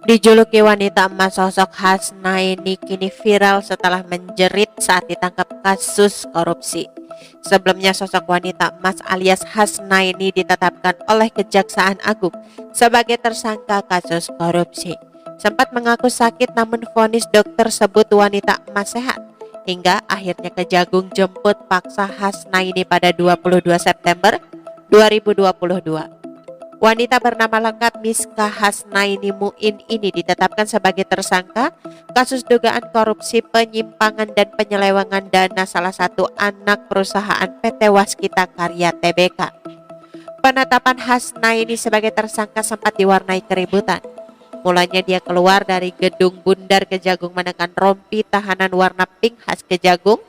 Dijuluki wanita emas, sosok Hasnaini kini viral setelah menjerit saat ditangkap kasus korupsi. Sebelumnya sosok wanita emas alias Hasnaini ditetapkan oleh Kejaksaan Agung sebagai tersangka kasus korupsi. Sempat mengaku sakit namun vonis dokter sebut wanita emas sehat. Hingga akhirnya Kejagung jemput paksa Hasnaini pada 22 September 2022. Wanita bernama lengkap Miska Hasnaini Muin ini ditetapkan sebagai tersangka kasus dugaan korupsi penyimpangan dan penyelewengan dana salah satu anak perusahaan PT Waskita Karya Tbk. Penetapan Hasnaini sebagai tersangka sempat diwarnai keributan. Mulanya dia keluar dari gedung Bundar Kejagung menekan rompi tahanan warna pink khas Kejagung.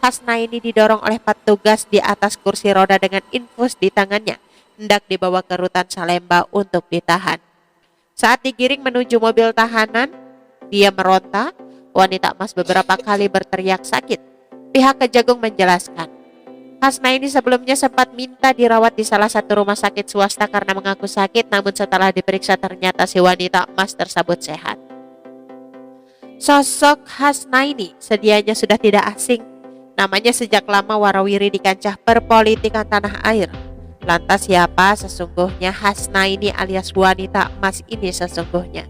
Hasnaini didorong oleh petugas di atas kursi roda dengan infus di tangannya, hendak dibawa ke rutan Salemba untuk ditahan. Saat digiring menuju mobil tahanan, dia meronta. Wanita emas beberapa kali berteriak sakit. Pihak Kejagung menjelaskan, Hasnaini sebelumnya sempat minta dirawat di salah satu rumah sakit swasta karena mengaku sakit, namun setelah diperiksa ternyata si wanita emas tersebut sehat. Sosok Hasnaini sedianya sudah tidak asing. Namanya sejak lama warawiri di kancah perpolitikan tanah air. Lantas siapa sesungguhnya Hasnaini alias wanita emas ini sesungguhnya?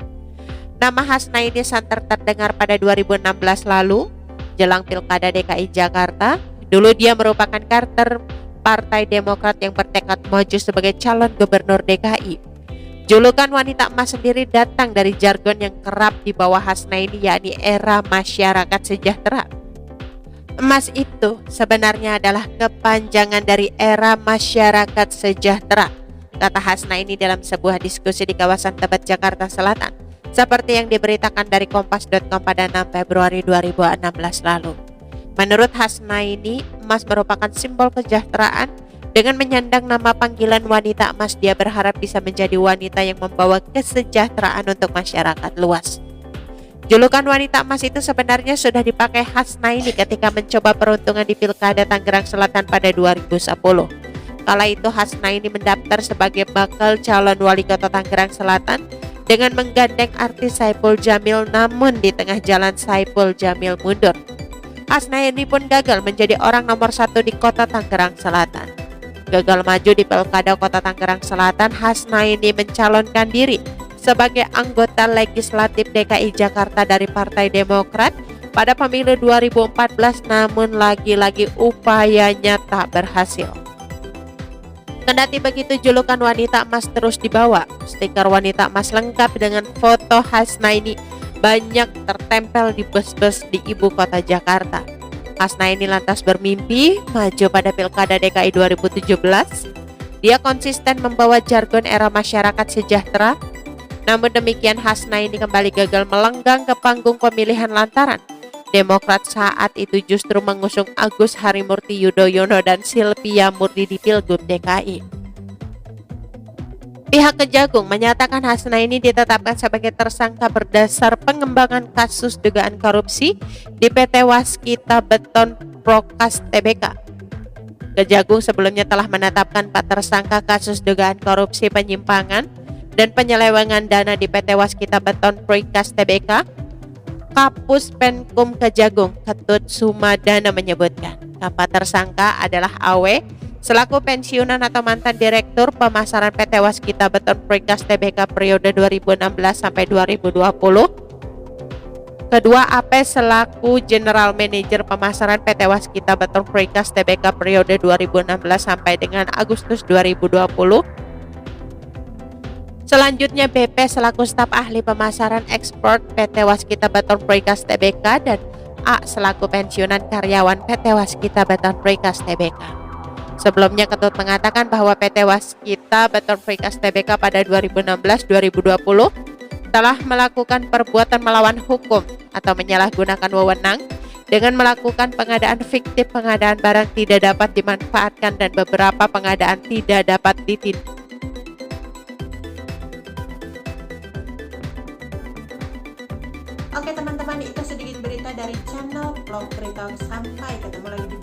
Nama Hasnaini santer terdengar pada 2016 lalu, jelang Pilkada DKI Jakarta. Dulu dia merupakan kader Partai Demokrat yang bertekad maju sebagai calon gubernur DKI. Julukan wanita emas sendiri datang dari jargon yang kerap dibawa Hasnaini, yakni era masyarakat sejahtera. Emas itu sebenarnya adalah kepanjangan dari era masyarakat sejahtera, kata Hasnaini dalam sebuah diskusi di kawasan Tebet, Jakarta Selatan, seperti yang diberitakan dari Kompas.com pada 6 Februari 2016 lalu. Menurut Hasnaini, emas merupakan simbol kesejahteraan. Dengan menyandang nama panggilan wanita emas, dia berharap bisa menjadi wanita yang membawa kesejahteraan untuk masyarakat luas. Julukan wanita emas itu sebenarnya sudah dipakai Hasnaini ketika mencoba peruntungan di Pilkada Tangerang Selatan pada 2010. Kala itu Hasnaini mendaftar sebagai bakal calon wali kota Tangerang Selatan dengan menggandeng artis Saipul Jamil, namun di tengah jalan Saipul Jamil mundur. Hasnaini pun gagal menjadi orang nomor 1 di kota Tangerang Selatan. Gagal maju di Pilkada Kota Tangerang Selatan, Hasnaini mencalonkan diri sebagai anggota legislatif DKI Jakarta dari Partai Demokrat pada pemilu 2014, namun lagi-lagi upayanya tak berhasil. Kendati begitu, julukan wanita emas terus dibawa. Stiker wanita emas lengkap dengan foto Hasnaini banyak tertempel di bus-bus di ibu kota Jakarta. Hasnaini lantas bermimpi maju pada Pilkada DKI 2017. Dia konsisten membawa jargon era masyarakat sejahtera. Namun demikian, Hasnaini kembali gagal melenggang ke panggung pemilihan lantaran Demokrat saat itu justru mengusung Agus Harimurti Yudhoyono dan Silvia Murni di Pilgub DKI. Pihak Kejagung menyatakan Hasnaini ditetapkan sebagai tersangka berdasar pengembangan kasus dugaan korupsi di PT Waskita Beton Prokas Tbk. Kejagung sebelumnya telah menetapkan 4 tersangka kasus dugaan korupsi penyimpangan dan penyelewengan dana di PT Waskita Beton Prokas Tbk. Kapus Penkum Kejagung Ketut Sumadana menyebutkan 4 tersangka adalah AW selaku pensiunan atau mantan direktur pemasaran PT Waskita Beton Prokas Tbk periode 2016 sampai 2020. Kedua, AP selaku General Manager pemasaran PT Waskita Beton Prokas Tbk periode 2016 sampai dengan Agustus 2020. Selanjutnya, BP selaku staf ahli pemasaran ekspor PT Waskita Beton Prokas Tbk dan A selaku pensiunan karyawan PT Waskita Beton Prokas Tbk. Sebelumnya Ketut mengatakan bahwa PT Waskita Beton Prokas Tbk pada 2016-2020 telah melakukan perbuatan melawan hukum atau menyalahgunakan wewenang dengan melakukan pengadaan fiktif, pengadaan barang tidak dapat dimanfaatkan, dan beberapa pengadaan tidak dapat ditindak. Oke teman-teman, itu sedikit berita dari channel Vlog Berita. Sampai ketemu lagi di